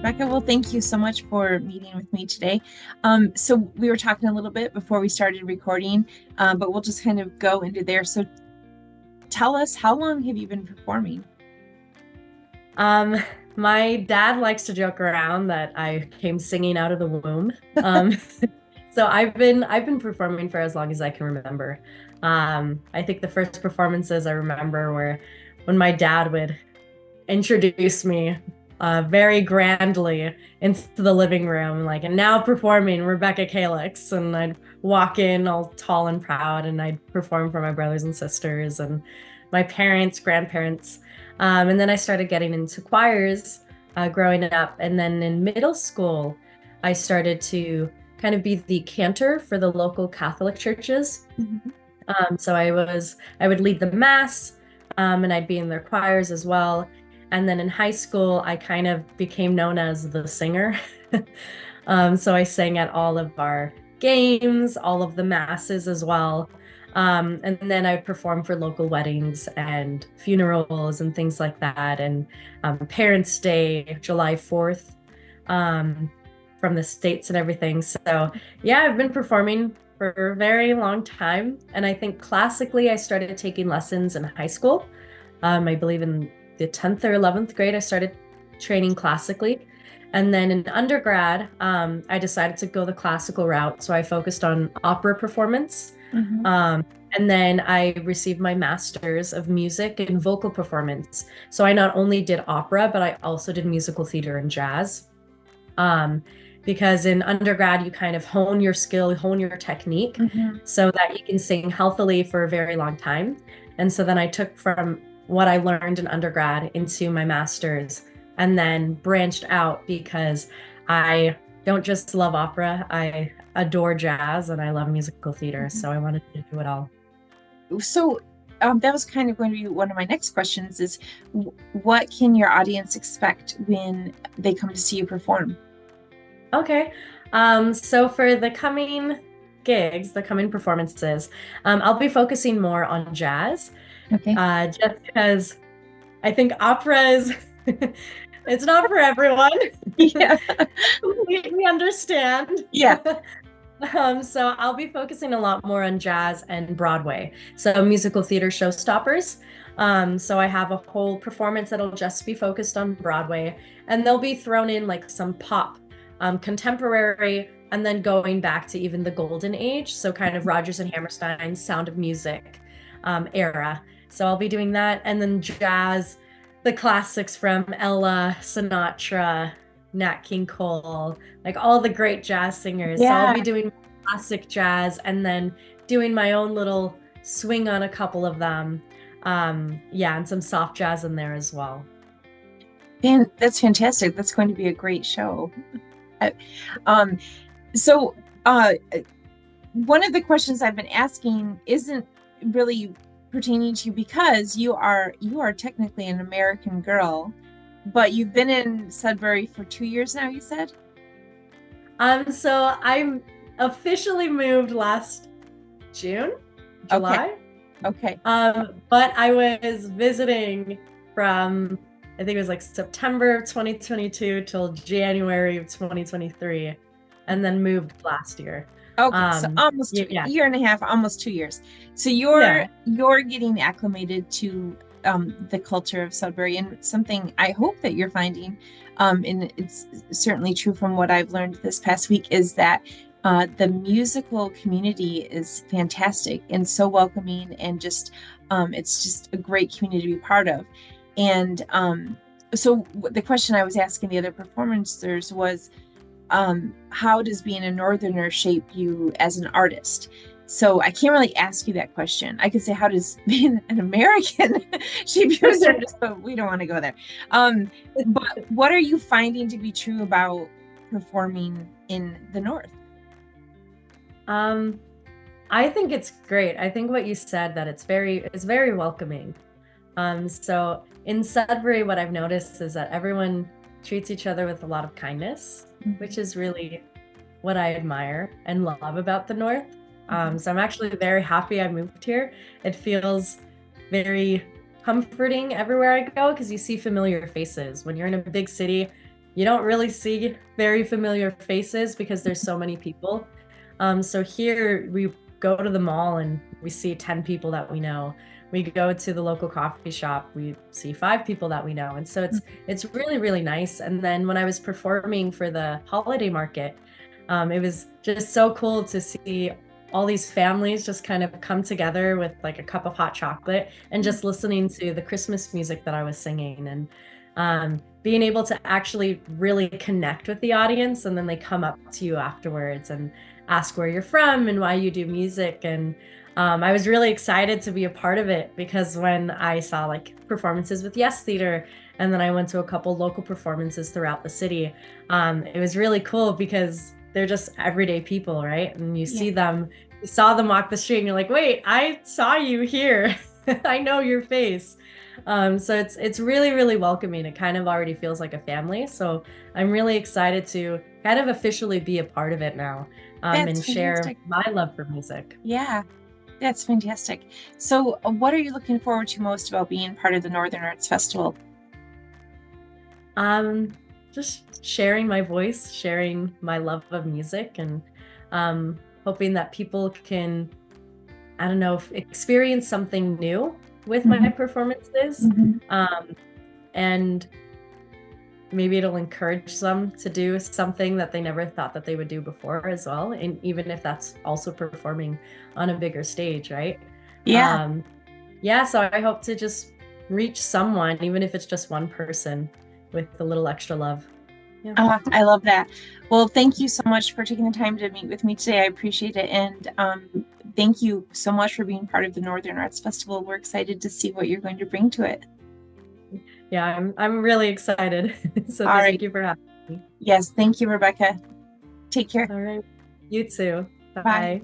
Becca, well, thank you so much for meeting with me today. So we were talking a little bit before we started recording, but we'll just kind of go into there. So tell us, how long have you been performing? Um, my dad likes to joke around that I came singing out of the womb. So I've been performing for as long as I can remember. I think the first performances I remember were when my dad would introduce me very grandly into the living room, like, and now performing Rebecca Calix, and I'd walk in all tall and proud, and I'd perform for my brothers and sisters and my parents, grandparents. And then I started getting into choirs growing up. And then in middle school, I started to kind of be the cantor for the local Catholic churches. Mhm. So I would lead the mass, and I'd be in their choirs as well. And then in high school, I kind of became known as the singer. So I sang at all of our games, all of the masses as well. And then I performed for local weddings and funerals and things like that, and Parents' Day, July 4th, um, from the States and everything. So, yeah, I've been performing for a very long time. And I think classically, I started taking lessons in high school. I believe in the 10th or 11th grade, I started training classically. And then in undergrad, I decided to go the classical route. So I focused on opera performance. Mhm. Um, and then I received my master's of music and vocal performance. So I not only did opera, but I also did musical theater and jazz. Um, because in undergrad, you kind of hone your skill, hone your technique Mhm. so that you can sing healthily for a very long time. And so then I took from what I learned in undergrad into my master's and then branched out because I don't just love opera, I adore jazz and I love musical theater. Mhm. So I wanted to do it all. So that was kind of going to be one of my next questions is what can your audience expect when they come to see you perform? Okay. So for the coming gigs, the coming performances, I'll be focusing more on jazz, Okay. just because I think opera is it's not for everyone. Yeah. Completely understand. Yeah. So I'll be focusing a lot more on jazz and Broadway. So musical theater showstoppers. So I have a whole performance that'll just be focused on Broadway, and they'll be thrown in like some pop, contemporary, and then going back to even the golden age. So kind of Rodgers and Hammerstein's Sound of Music era. So I'll be doing that, and then jazz, the classics from Ella, Sinatra, Nat King Cole, like all the great jazz singers. So I'll Yeah. be doing classic jazz and then doing my own little swing on a couple of them. Yeah, and some soft jazz in there as well. And that's fantastic. That's going to be a great show. Uh, Um, so one of the questions I've been asking isn't really pertaining to you because you are technically an American girl, but you've been in Sudbury for 2 years now, you said? So I'm officially moved last June, Okay, July. okay, But I was visiting from, I think it was like September of 2022 till January of 2023, and then moved last year. okay. So almost two, Yeah, year and a half, almost 2 years. So you're yeah. you're getting acclimated to the culture of Sudbury, and something I hope that you're finding, and it's certainly true from what I've learned this past week, is that the musical community is fantastic and so welcoming, and just it's just a great community to be part of. And so the question I was asking the other performers was, how does being a northerner shape you as an artist? So I can't really ask you that question. I could say, how does being an American shape you as an artist? But we don't want to go there. But what are you finding to be true about performing in the North? Um, I think it's great. I think what you said, that it's very welcoming. So in Sudbury, what I've noticed is that everyone treats each other with a lot of kindness, which Mhm. is really what I admire and love about the North. Mhm. So I'm actually very happy I moved here. It feels very comforting everywhere I go because you see familiar faces. When you're in a big city, you don't really see very familiar faces because there's so many people. So here we go to the mall and we see 10 people that we know. We go to the local coffee shop, we see 5 people that we know. And so it's really, really nice. And then when I was performing for the holiday market, it was just so cool to see all these families just kind of come together with like a cup of hot chocolate and just listening to the Christmas music that I was singing, and being able to actually really connect with the audience. And then they come up to you afterwards and ask where you're from and why you do music. And I was really excited to be a part of it, because when I saw like performances with Yes Theater, and then I went to a couple local performances throughout the city, it was really cool because they're just everyday people, right? And you see them, you saw them walk the street and you're like, wait, I saw you here. I know your face. So it's really, really welcoming. It kind of already feels like a family. So I'm really excited to kind of officially be a part of it now, and share my love for music. Yeah, that's fantastic. So what are you looking forward to most about being part of the Northern Arts Festival? Just sharing my voice, sharing my love of music, and hoping that people can, I don't know, experience something new with my performances. And maybe it'll encourage them to do something that they never thought that they would do before as well. And even if that's also performing on a bigger stage, right? Yeah. Yeah, so I hope to just reach someone, even if it's just one person, with a little extra love. Yeah. Oh, I love that. Well, thank you so much for taking the time to meet with me today. I appreciate it. And thank you so much for being part of the Northern Arts Festival. We're excited to see what you're going to bring to it. Yeah, I'm really excited. So thank you for having me. Yes, thank you, Rebecca. Take care. All right. You too. Bye. Bye.